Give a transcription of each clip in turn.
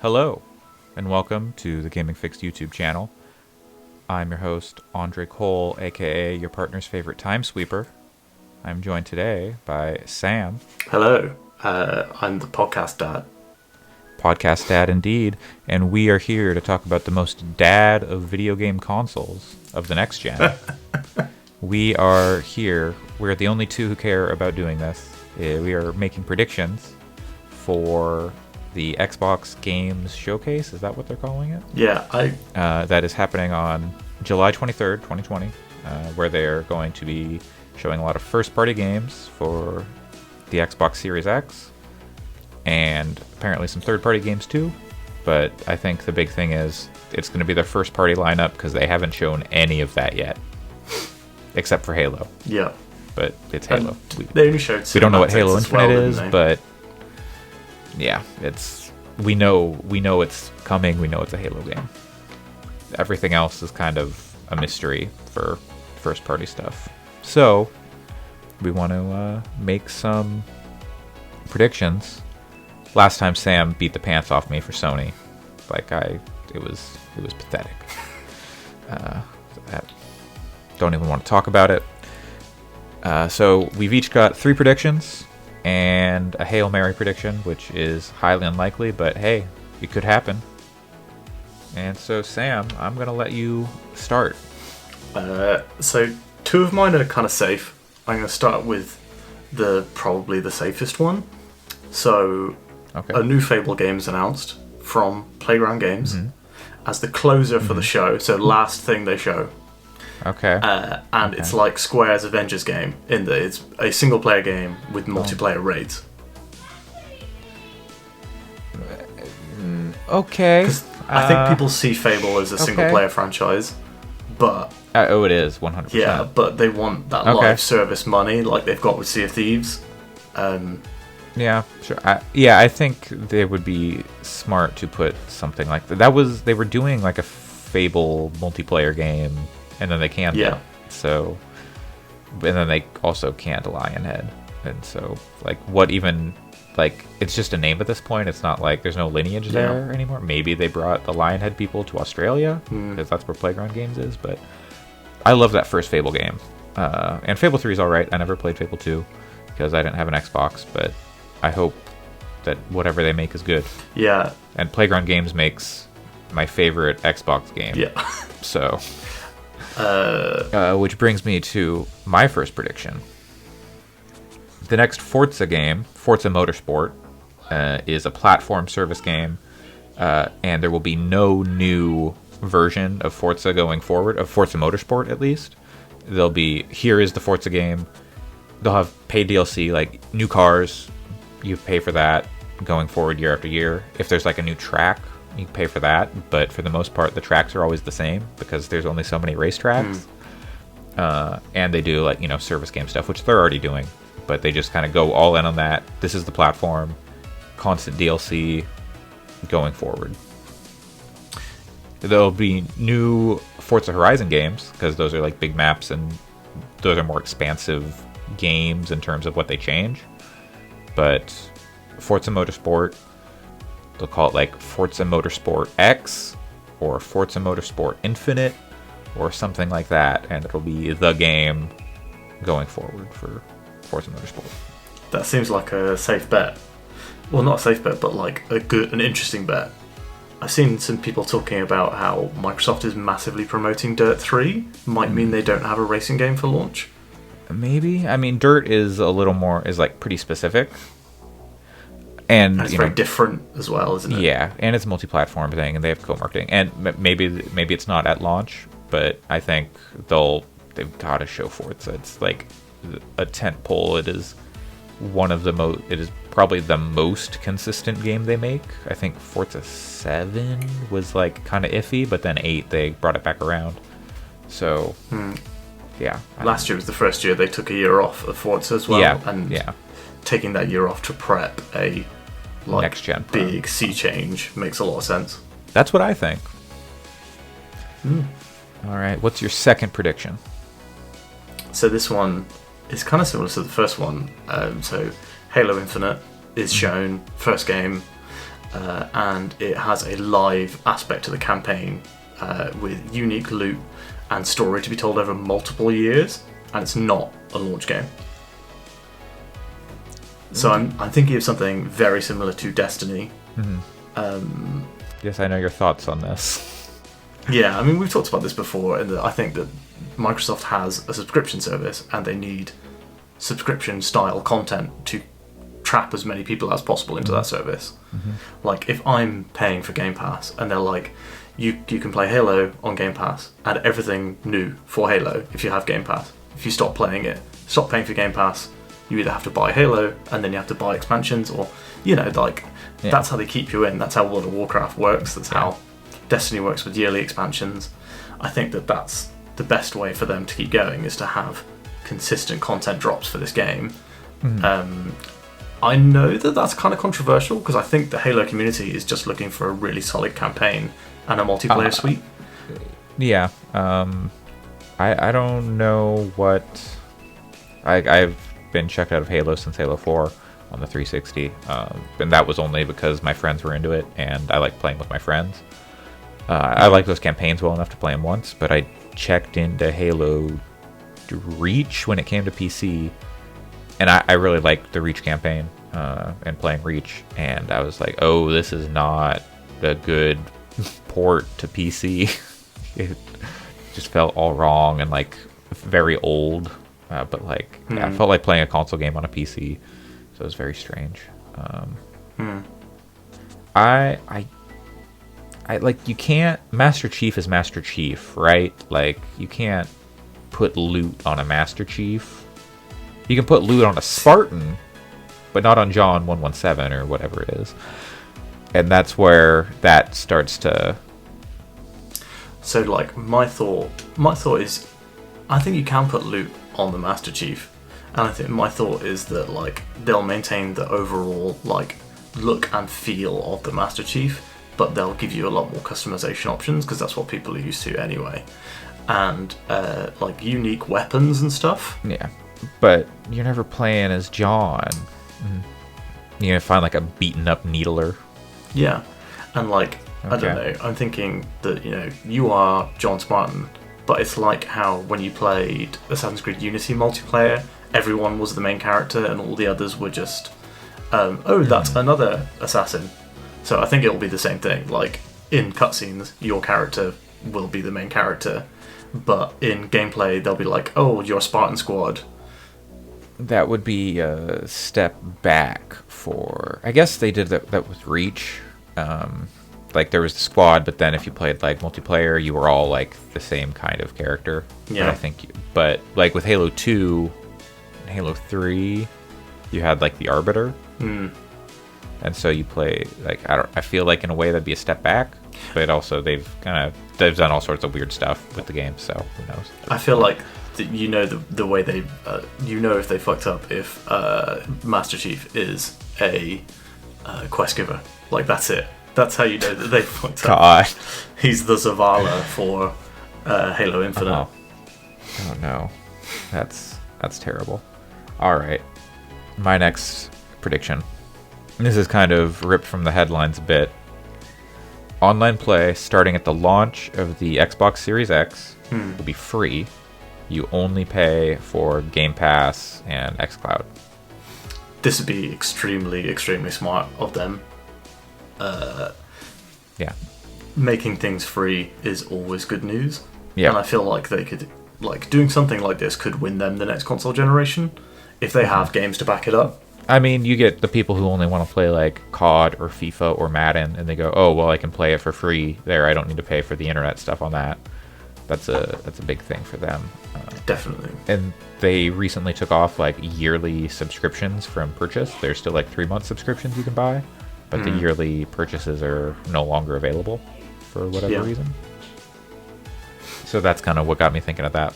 Hello, and welcome to the Gaming Fix YouTube channel. I'm your host, Andre Cole, aka your partner's favorite time sweeper. I'm joined today by Sam. Hello, I'm the podcast dad. Podcast dad indeed, and we are here to talk about the most dad of video game consoles of the next gen. We are here, we're the only two who care about doing this. We are making predictions for the Xbox Games Showcase, is that what they're calling it? Yeah, that is happening on July 23rd, 2020, where they're going to be showing a lot of first-party games for the Xbox Series X, and apparently some third-party games too. But I think the big thing is it's going to be their first-party lineup because they haven't shown any of that yet, except for Halo. Yeah, but it's Halo. They only showed. We don't know what Halo Infinite is, they? But yeah, we know it's coming. We know it's a Halo game. Everything else is kind of a mystery for first party stuff. So we want to make some predictions. Last time Sam beat the pants off me for Sony. It was pathetic. Don't even want to talk about it. So we've each got 3 predictions and a Hail Mary prediction, which is highly unlikely, but hey, it could happen. And so, Sam, I'm going to let you start. So 2 of mine are kind of safe. I'm going to start with probably the safest one. So, okay. A new Fable game is announced from Playground Games as the closer for the show. So, last thing they show. Okay. And it's like Square's Avengers game in that it's a single-player game with multiplayer raids. Okay. I think people see Fable as a single-player franchise, but it is 100%. Yeah, but they want that live service money, like they've got with Sea of Thieves. Yeah, sure. I think they would be smart to put something like that. They were doing like a Fable multiplayer game. And then they canned it. So, and then they also canned Lionhead. And so, it's just a name at this point. It's not like there's no lineage there anymore. Maybe they brought the Lionhead people to Australia, because that's where Playground Games is. But I love that first Fable game. And Fable 3 is alright. I never played Fable 2, because I didn't have an Xbox. But I hope that whatever they make is good. Yeah. And Playground Games makes my favorite Xbox game. Yeah. So... which brings me to my first prediction. The next Forza game, Forza Motorsport, is a platform service game, and there will be no new version of Forza going forward, of Forza Motorsport at least. Here is the Forza game. They'll have paid DLC, like new cars, you pay for that going forward year after year. If there's like a new track, you pay for that, but for the most part the tracks are always the same because there's only so many racetracks. And they do service game stuff, which they're already doing, but they just kind of go all in on that. This is the platform, constant DLC going forward. There'll be new Forza Horizon games because those are like big maps and those are more expansive games in terms of what they change. But Forza Motorsport, they'll call it like Forza Motorsport X or Forza Motorsport Infinite or something like that, and it'll be the game going forward for Forza Motorsport. That seems like a safe bet. Well, not a safe bet, but like an interesting bet. I've seen some people talking about how Microsoft is massively promoting Dirt 3. Might mean they don't have a racing game for launch. Maybe. I mean, Dirt is pretty specific. And it's very different as well, isn't it? Yeah, and it's a multi-platform thing, and they have co-marketing. And maybe it's not at launch, but I think they've got to show Forza. It's like a tent pole. It is it is probably the most consistent game they make. I think Forza 7 was like kind of iffy, but then 8 they brought it back around. So yeah. Last year was the first year they took a year off of Forza as well. Yeah. Taking that year off to prep a next gen big sea change makes a lot of sense. That's what I think. All right, what's your second prediction? So this one is kind of similar to the first one. So Halo Infinite is shown, first game, and it has a live aspect to the campaign with unique loot and story to be told over multiple years, and it's not a launch game. So I'm thinking of something very similar to Destiny. Yes, I know your thoughts on this. Yeah, I mean, we've talked about this before, and I think that Microsoft has a subscription service, and they need subscription-style content to trap as many people as possible into that service. Like, if I'm paying for Game Pass, and they're like, you can play Halo on Game Pass, add everything new for Halo if you have Game Pass. If you stop playing it, stop paying for Game Pass, you either have to buy Halo, and then you have to buy expansions, or, that's how they keep you in. That's how World of Warcraft works. That's how Destiny works with yearly expansions. I think that that's the best way for them to keep going, is to have consistent content drops for this game. I know that that's kind of controversial, because I think the Halo community is just looking for a really solid campaign and a multiplayer suite. Yeah. I don't know what... I've been checked out of Halo since Halo 4 on the 360, and that was only because my friends were into it, and I like playing with my friends. I like those campaigns well enough to play them once, but I checked into Halo Reach when it came to PC, and I really liked the Reach campaign and playing Reach, and I was like, oh, this is not a good port to PC. It just felt all wrong and like very old, but like I felt like playing a console game on a PC, so it was very strange. I like, you can't... Master Chief is Master Chief, right? Like, you can't put loot on a Master Chief. You can put loot on a Spartan, but not on John 117 or whatever it is. And that's where that starts to... So, like, my thought is, I think you can put loot on the Master Chief, and I think my thought is that, like, they'll maintain the overall, like, look and feel of the Master Chief, but they'll give you a lot more customization options, because that's what people are used to anyway. And, like, unique weapons and stuff. Yeah, but you're never playing as John. You're gonna find, like, a beaten-up Needler. Yeah, and, like, I don't know, I'm thinking that, you are John Spartan, but it's like how when you played Assassin's Creed Unity multiplayer, everyone was the main character and all the others were just, that's another assassin. So I think it'll be the same thing. Like, in cutscenes, your character will be the main character, but in gameplay, they'll be like, oh, you're Spartan Squad. That would be a step back for... I guess they did that with Reach. Like, there was the squad, but then if you played, like, multiplayer, you were all, like, the same kind of character. Yeah. But like, with Halo 2 and Halo 3, you had, like, the Arbiter. And so you play, like, I feel like in a way that'd be a step back, but also they've done all sorts of weird stuff with the game, so who knows. I feel like the way they if they fucked up if Master Chief is a quest giver. Like, that's it. That's how you know that they fucked up. God. He's the Zavala for Halo Infinite. Oh no. That's terrible. Alright. My next prediction. This is kind of ripped from the headlines a bit. Online play starting at the launch of the Xbox Series X will be free. You only pay for Game Pass and xCloud. This would be extremely, extremely smart of them. Yeah. Making things free is always good news. Yeah. And I feel like they could, like, doing something like this could win them the next console generation if they have games to back it up. I mean, you get the people who only want to play, like, COD or FIFA or Madden, and they go, oh, well, I can play it for free there. I don't need to pay for the internet stuff on that. That's a big thing for them. Definitely. And they recently took off, like, yearly subscriptions from purchase. There's still, like, 3-month subscriptions you can buy, but the yearly purchases are no longer available for whatever reason. So that's kind of what got me thinking of that.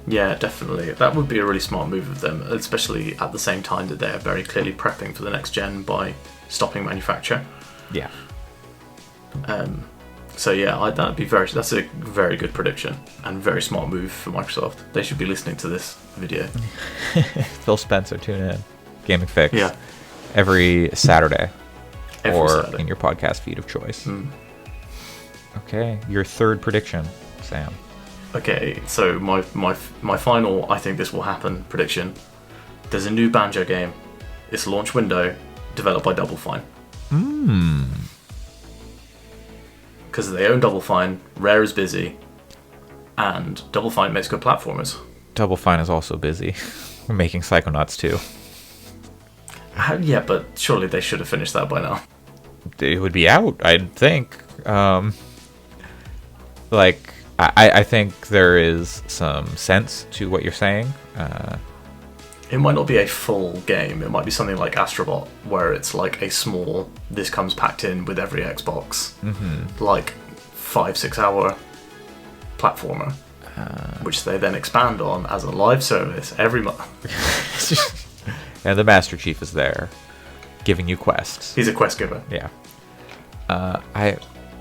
Yeah, definitely. That would be a really smart move of them, especially at the same time that they're very clearly prepping for the next gen by stopping manufacture. Yeah. So yeah, that's a very good prediction and very smart move for Microsoft. They should be listening to this video. Phil Spencer, tune in. Gaming Fix. Yeah. Every Saturday. Every or Saturday. in your podcast feed of choice. Okay, your third prediction, Sam. Okay, so my final, I think this will happen prediction. There's a new Banjo game. It's launch window, developed by Double Fine. Because they own Double Fine, Rare is busy, and Double Fine makes good platformers. Double Fine is also busy making Psychonauts 2. Yeah, but surely they should have finished that by now. It would be out, I'd think. I think there is some sense to what you're saying. It might not be a full game. It might be something like Astrobot, where it's like a small, this comes packed in with every Xbox, like 5-6 hour platformer, which they then expand on as a live service every month. And the Master Chief is there, giving you quests. He's a quest giver. Yeah.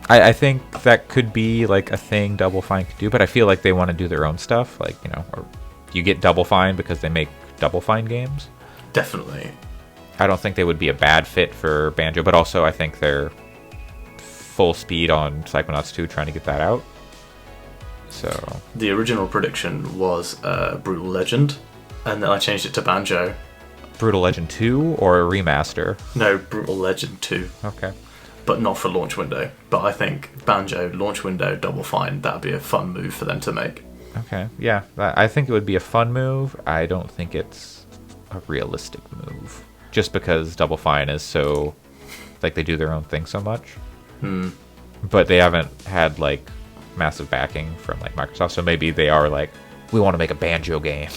I think that could be like a thing Double Fine could do, but I feel like they want to do their own stuff. Like, you know, or you get Double Fine because they make Double Fine games. Definitely. I don't think they would be a bad fit for Banjo, but also I think they're full speed on Psychonauts 2 trying to get that out. So the original prediction was Brutal Legend, and then I changed it to Banjo. Brutal Legend 2 or a remaster? No, Brutal Legend 2. Okay. But not for launch window. But I think Banjo, launch window, Double Fine, that'd be a fun move for them to make. Okay, yeah. I think it would be a fun move. I don't think it's a realistic move. Just because Double Fine is so... like, they do their own thing so much. But they haven't had, like, massive backing from, like, Microsoft. So maybe they are like, we want to make a Banjo game.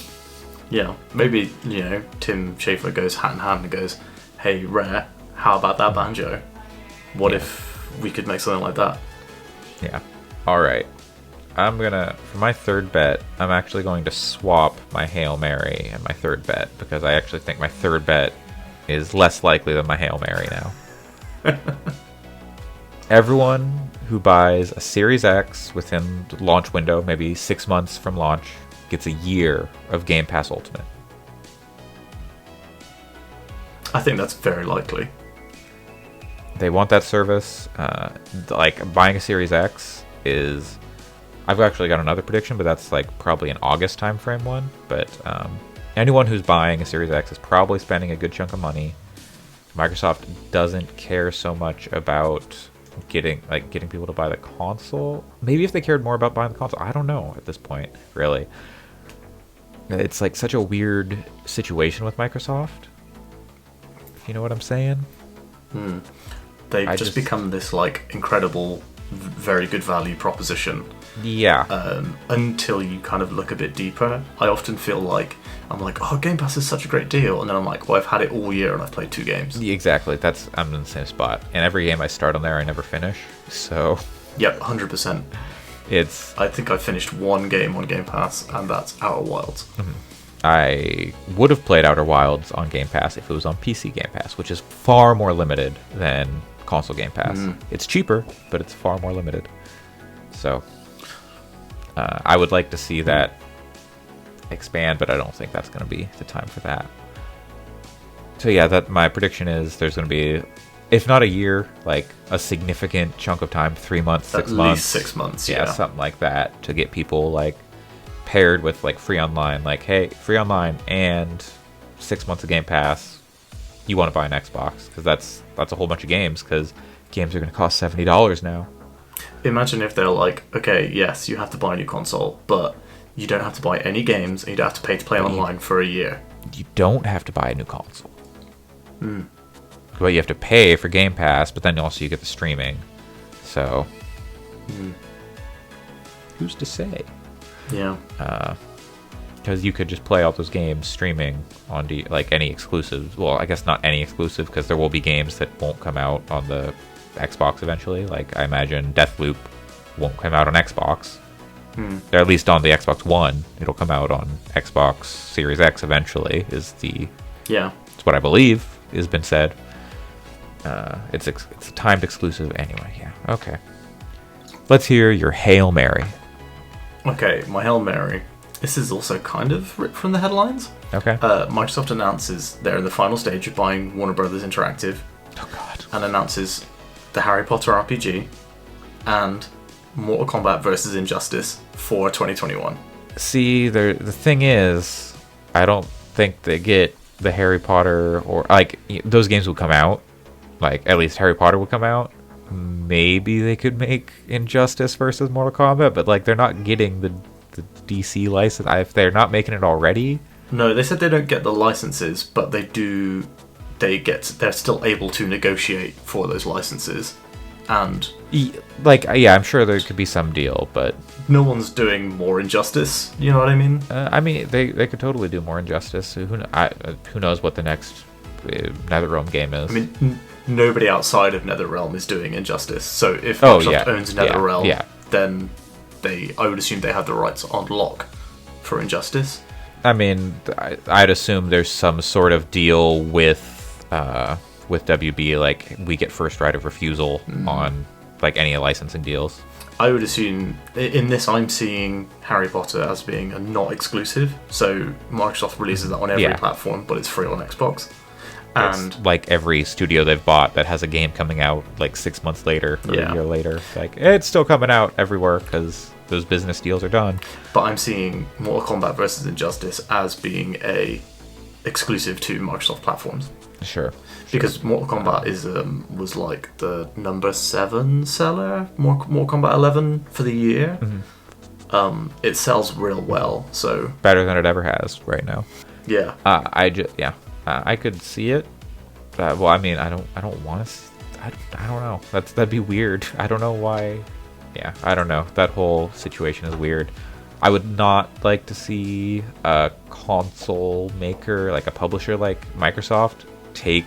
Yeah, maybe, you know, Tim Schafer goes hand in hand and goes, hey, Rare, how about that Banjo? What if we could make something like that? Yeah. Alright. For my third bet, I'm actually going to swap my Hail Mary and my third bet, because I actually think my third bet is less likely than my Hail Mary now. Everyone who buys a Series X within the launch window, maybe 6 months from launch, gets a year of Game Pass Ultimate. I think that's very likely. They want that service. Like, buying a Series X is... I've actually got another prediction, but that's like probably an August timeframe one. But anyone who's buying a Series X is probably spending a good chunk of money. Microsoft doesn't care so much about getting people to buy the console. Maybe if they cared more about buying the console, I don't know at this point, really. It's like such a weird situation with Microsoft. If you know what I'm saying? They've just become this like incredible, very good value proposition. Yeah. Until you kind of look a bit deeper. I often feel like I'm like, oh, Game Pass is such a great deal, and then I'm like, well, I've had it all year and I've played 2 games. Exactly. I'm in the same spot. And every game I start on there, I never finish. So. Yep, 100%. I think I finished 1 game on Game Pass, and that's Outer Wilds. I would have played Outer Wilds on Game Pass if it was on PC Game Pass, which is far more limited than console Game Pass. It's cheaper, but it's far more limited. So I would like to see that expand, but I don't think that's going to be the time for that. So yeah, my prediction is there's going to be, if not a year, like a significant chunk of time, 3 months, 6 months. At least 6 months, yeah. Something like that, to get people like paired with like free online, like, hey, free online and 6 months of Game Pass, you want to buy an Xbox, because that's a whole bunch of games, because games are going to cost $70 now. Imagine if they're like, okay, yes, you have to buy a new console, but you don't have to buy any games, and you don't have to pay to play online for a year. You don't have to buy a new console. Well, you have to pay for Game Pass, but then also you get the streaming. So, who's to say? Yeah. Because you could just play all those games streaming on like any exclusives. Well, I guess not any exclusive, because there will be games that won't come out on the Xbox eventually. Like, I imagine Deathloop won't come out on Xbox. Or at least on the Xbox One. It'll come out on Xbox Series X eventually, it's what I believe has been said. It's a timed exclusive anyway, yeah. Okay. Let's hear your Hail Mary. Okay, my Hail Mary. This is also kind of ripped from the headlines. Okay. Microsoft announces they're in the final stage of buying Warner Brothers Interactive, Oh God. and announces the Harry Potter RPG and Mortal Kombat versus Injustice for 2021. See, the thing is, I don't think they get the Harry Potter, or like those games will come out. Like at least Harry Potter will come out. Maybe they could make Injustice versus Mortal Kombat, but like they're not getting the DC license. If they're not making it already. No, they said they don't get the licenses, but they do. They're still able to negotiate for those licenses, and I'm sure there could be some deal, but no one's doing more Injustice. You know what I mean? I mean, they could totally do more Injustice. Who knows what the next NetherRealm game is? I mean, nobody outside of NetherRealm is doing Injustice. So if Microsoft owns NetherRealm, then I would assume they have the rights on lock for Injustice. I mean, I'd assume there's some sort of deal with WB, like we get first right of refusal on like any licensing deals. I would assume in this I'm seeing Harry Potter as being a not exclusive, so Microsoft releases that on every platform, but it's free on Xbox. And it's like every studio they've bought that has a game coming out like 6 months later or a year later, like it's still coming out everywhere because those business deals are done. But I'm seeing Mortal Kombat vs. Injustice as being a exclusive to Microsoft platforms. Sure. Because Mortal Kombat was like the number 7 seller, Mortal Kombat 11 for the year. Mm-hmm. It sells real well, so better than it ever has right now. Yeah. I could see it. Well, I mean, I don't want to. I don't know. That'd be weird. I don't know why. Yeah, I don't know. That whole situation is weird. I would not like to see a console maker, like a publisher like Microsoft, take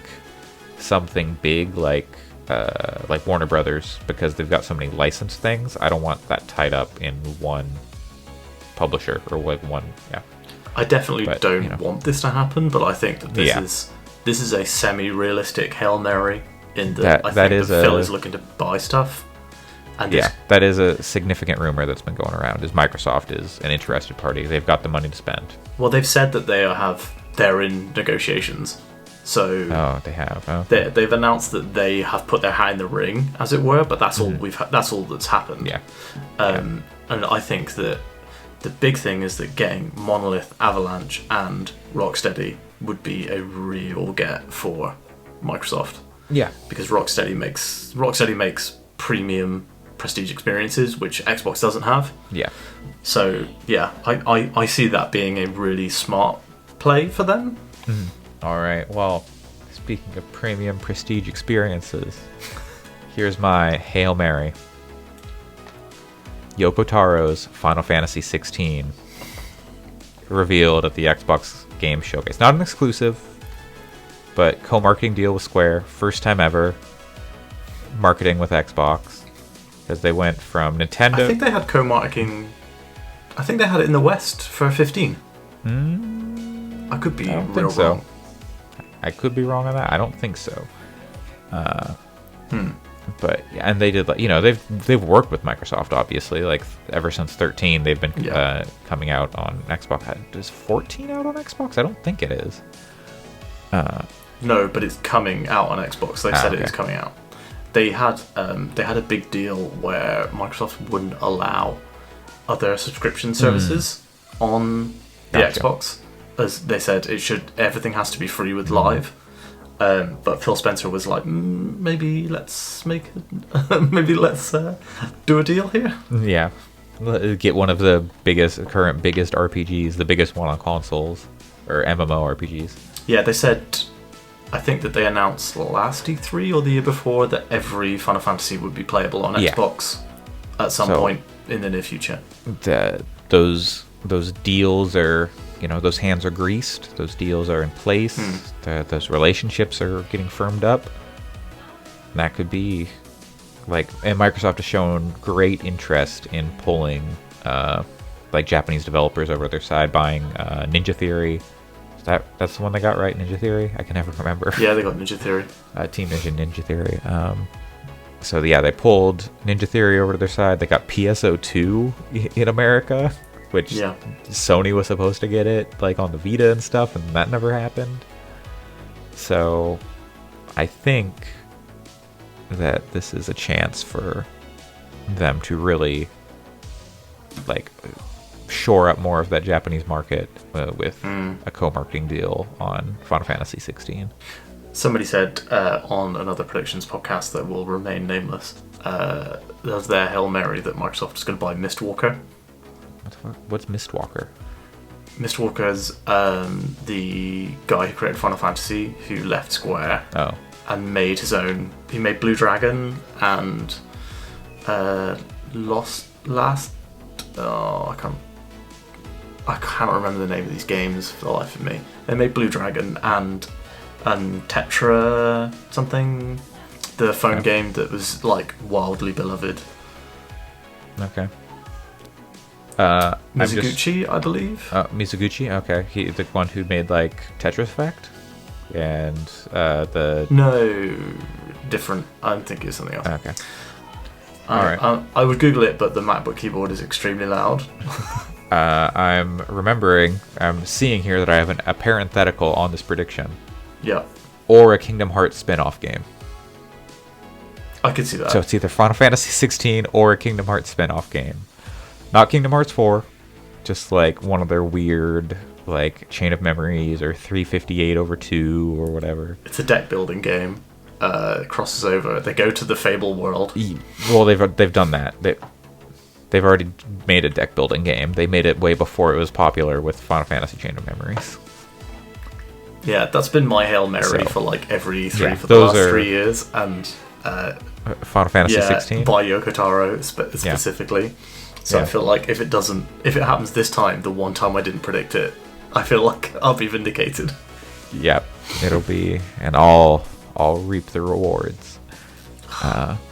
something big like Warner Brothers, because they've got so many licensed things. I don't want that tied up in one publisher or like one. Yeah. I definitely don't want this to happen, but I think that this is a semi-realistic Hail Mary in that I think that Phil is looking to buy stuff. And that is a significant rumor that's been going around, is Microsoft is an interested party. They've got the money to spend. Well, they've said that they're in negotiations. So they have. They've announced that they have put their hat in the ring, as it were. But that's all that's all that's happened. Yeah. And I think that the big thing is that getting Monolith, Avalanche, and Rocksteady would be a real get for Microsoft. Yeah. Because Rocksteady makes premium prestige experiences, which Xbox doesn't have. Yeah. So yeah, I see that being a really smart play for them. All right. Well, speaking of premium prestige experiences, here's my Hail Mary. Yoko Taro's Final Fantasy 16 revealed at the Xbox Game Showcase. Not an exclusive, but co-marketing deal with Square. First time ever marketing with Xbox, as they went from Nintendo. I think they had co-marketing. I think they had it in the West for 15. I could be real wrong. I could be wrong on that. I don't think so. But and they did, they've worked with Microsoft, obviously, like ever since 13 they've been coming out on Xbox. Is 14 out on Xbox? I don't think it is. No, but it's coming out on Xbox. They said it's coming out. They had a big deal where Microsoft wouldn't allow other subscription services on the Xbox, as they said everything has to be free with Live. But Phil Spencer was like, maybe let's do a deal here. Yeah, get one of the current biggest RPGs, the biggest one on consoles or MMO RPGs. Yeah, they said, I think that they announced last E3 or the year before that every Final Fantasy would be playable on Xbox at some point in the near future. Those deals are, those hands are greased. Those deals are in place. Those relationships are getting firmed up. And that could be and Microsoft has shown great interest in pulling Japanese developers over to their side, buying Ninja Theory. That's the one they got, right? Ninja Theory? I can never remember. Yeah, they got Ninja Theory. Team Ninja Theory. So they pulled Ninja Theory over to their side. They got PSO2 in America, which Sony was supposed to get it on the Vita and stuff, and that never happened. So I think that this is a chance for them to really like shore up more of that Japanese market with a co-marketing deal on Final Fantasy 16. Somebody said on another predictions podcast that will remain nameless, that was their Hail Mary that Microsoft is going to buy Mistwalker. What's Mistwalker? Mistwalker's the guy who created Final Fantasy, who left Square and made his own. He made Blue Dragon and I can't remember the name of these games for the life of me. They made Blue Dragon and Tetra something, the phone game that was like wildly beloved. Okay. Mizuguchi, I believe. Mizuguchi, okay. He the one who made like Tetris Effect and No, different. I'm thinking of something else. Okay. Alright. I would Google it, but the MacBook keyboard is extremely loud. I'm seeing here that I have a parenthetical on this prediction. Yeah. Or a Kingdom Hearts spin-off game. I could see that. So it's either Final Fantasy 16 or a Kingdom Hearts spin-off game. Not Kingdom Hearts 4, just like one of their weird like Chain of Memories or 358/2 or whatever. It's a deck building game. It crosses over. They go to the Fable world. Well, they've done that. They've already made a deck building game. They made it way before it was popular with Final Fantasy Chain of Memories. Yeah, that's been my Hail Mary for like every E3 for the those last are 3 years, and Final Fantasy 16 by Yoko Taro specifically. So I feel like if it happens this time, the one time I didn't predict it, I feel like I'll be vindicated. Yep, it'll be, and I'll reap the rewards.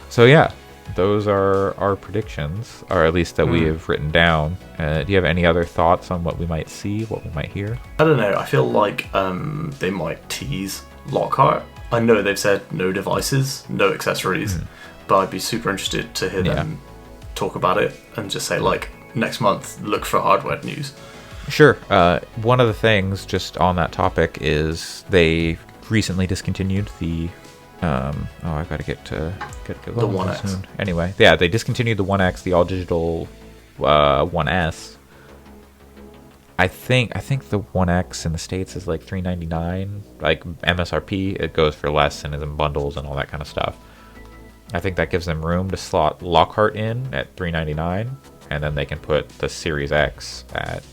So yeah, those are our predictions, or at least that we have written down. Do you have any other thoughts on what we might see, what we might hear? I don't know. I feel like they might tease Lockhart. I know they've said no devices, no accessories, but I'd be super interested to hear them talk about it and just say, like, next month, look for hardware news. Sure. One of the things, just on that topic, is they recently discontinued the I gotta get to the One X soon. Anyway, yeah, they discontinued the One X, the all digital One S. I think the One X in the States is like $399, like MSRP. It goes for less and is in bundles and all that kind of stuff. I think that gives them room to slot Lockhart in at $399, and then they can put the Series X at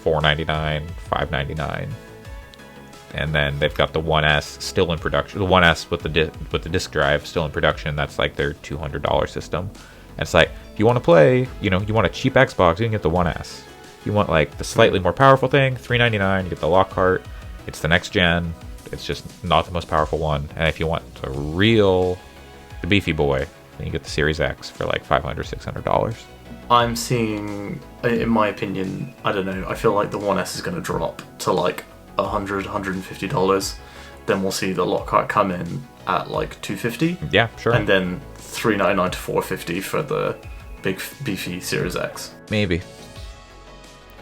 $499, $599. And then they've got the One S still in production. The One S with the disk drive still in production. That's like their $200 system. And it's like, if you want to play, you want a cheap Xbox, you can get the One S. If you want like the slightly more powerful thing, $399, you get the Lockhart. It's the next gen. It's just not the most powerful one. And if you want the beefy boy, then you get the Series X for like $500, $600. I'm seeing, in my opinion, I don't know, I feel like the One S is going to drop to like $100, $150. Then we'll see the Lockhart come in at like $250. Yeah, sure. And then $399 to $450 for the big beefy Series X. Maybe.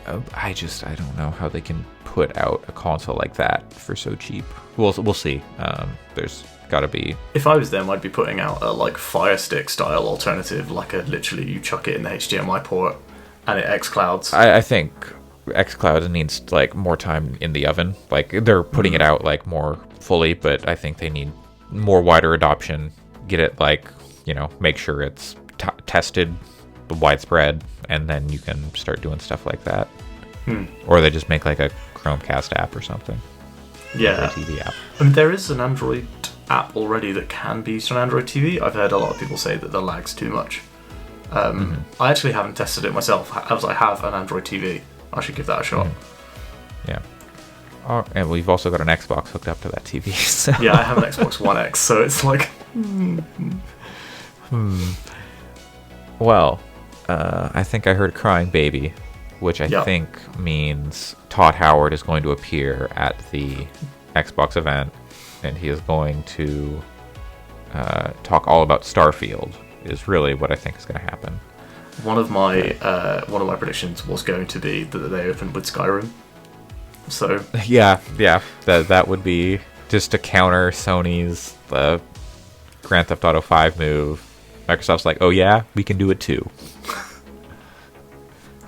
I don't know how they can put out a console like that for so cheap. We'll see. There's gotta be. If I was them, I'd be putting out a like Fire Stick style alternative, like literally you chuck it in the HDMI port and it xClouds. I think xCloud needs like more time in the oven. Like they're putting it out like more fully, but I think they need more wider adoption. Get it like make sure it's tested widespread, and then you can start doing stuff like that. Or they just make like a Chromecast app or something. Yeah, a TV app. I mean, there is an Android app already that can be used on Android TV. I've heard a lot of people say that the lag's too much. I actually haven't tested it myself, as I have an Android TV. I should give that a shot. Yeah. Oh, and we've also got an Xbox hooked up to that TV. So. Yeah, I have an Xbox One X, so it's like... Well, I think I heard Crying Baby, which I think means Todd Howard is going to appear at the Xbox event, and he is going to talk all about Starfield, is really what I think is going to happen. One of my predictions was going to be that they opened with Skyrim. So yeah, that would be just to counter Sony's Grand Theft Auto 5 move, Microsoft's like, oh yeah, we can do it too.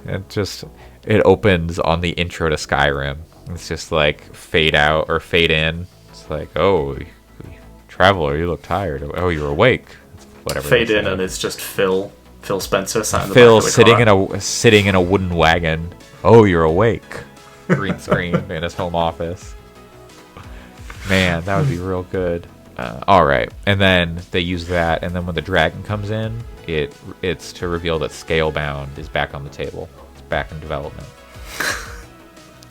It opens on the intro to Skyrim. It's just like fade out or fade in. It's like, oh, traveler, you look tired. Oh, you're awake. Whatever. Fade in and it's just Phil Spencer sat in the Phil back of the car. sitting in a wooden wagon. Oh, you're awake. Green screen in his home office. Man, that would be real good. All right, and then they use that, and then when the dragon comes in, it's to reveal that Scalebound is back on the table. It's back in development.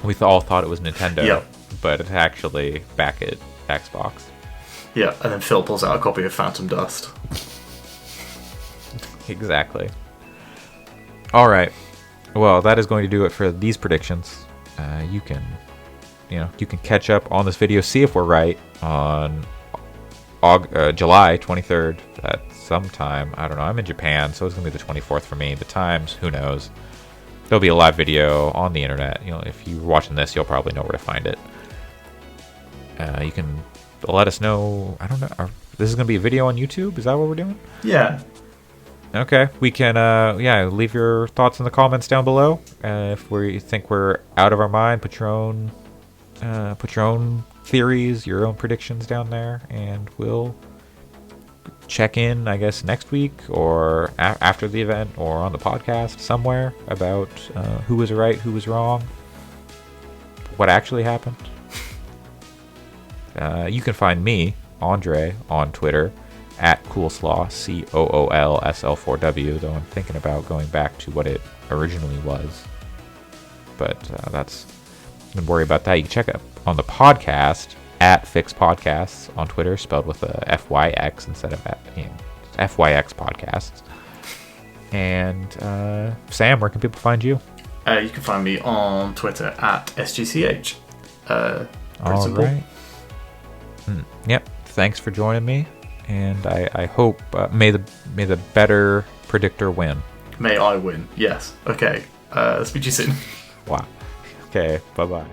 We all thought it was Nintendo, Yep. but it's actually back at Xbox. Yeah, and then Phil pulls out a copy of Phantom Dust. Exactly. All right. Well, that is going to do it for these predictions. You can catch up on this video, see if we're right on July 23rd at some time. I don't know. I'm in Japan, so it's going to be the 24th for me. The times, who knows? There'll be a live video on the internet. If you're watching this, you'll probably know where to find it. You can let us know. I don't know. This is going to be a video on YouTube? Is that what we're doing? Yeah. Okay, we can, leave your thoughts in the comments down below. If you think we're out of our mind, put your own theories, your own predictions down there, and we'll check in, I guess, next week or after the event or on the podcast somewhere about who was right, who was wrong, what actually happened. You can find me, Andre, on Twitter at Coolslaw, COOLSL4W, though I'm thinking about going back to what it originally was. But don't worry about that. You can check it on the podcast at Fix Podcasts on Twitter, spelled with a FYX instead of FYX Podcasts. And Sam, where can people find you? You can find me on Twitter at SGCH. All simple. right. Yep. Thanks for joining me. And I hope may the better predictor win. May I win? Yes. Okay. Speak to you soon. Wow. Okay. Bye-bye.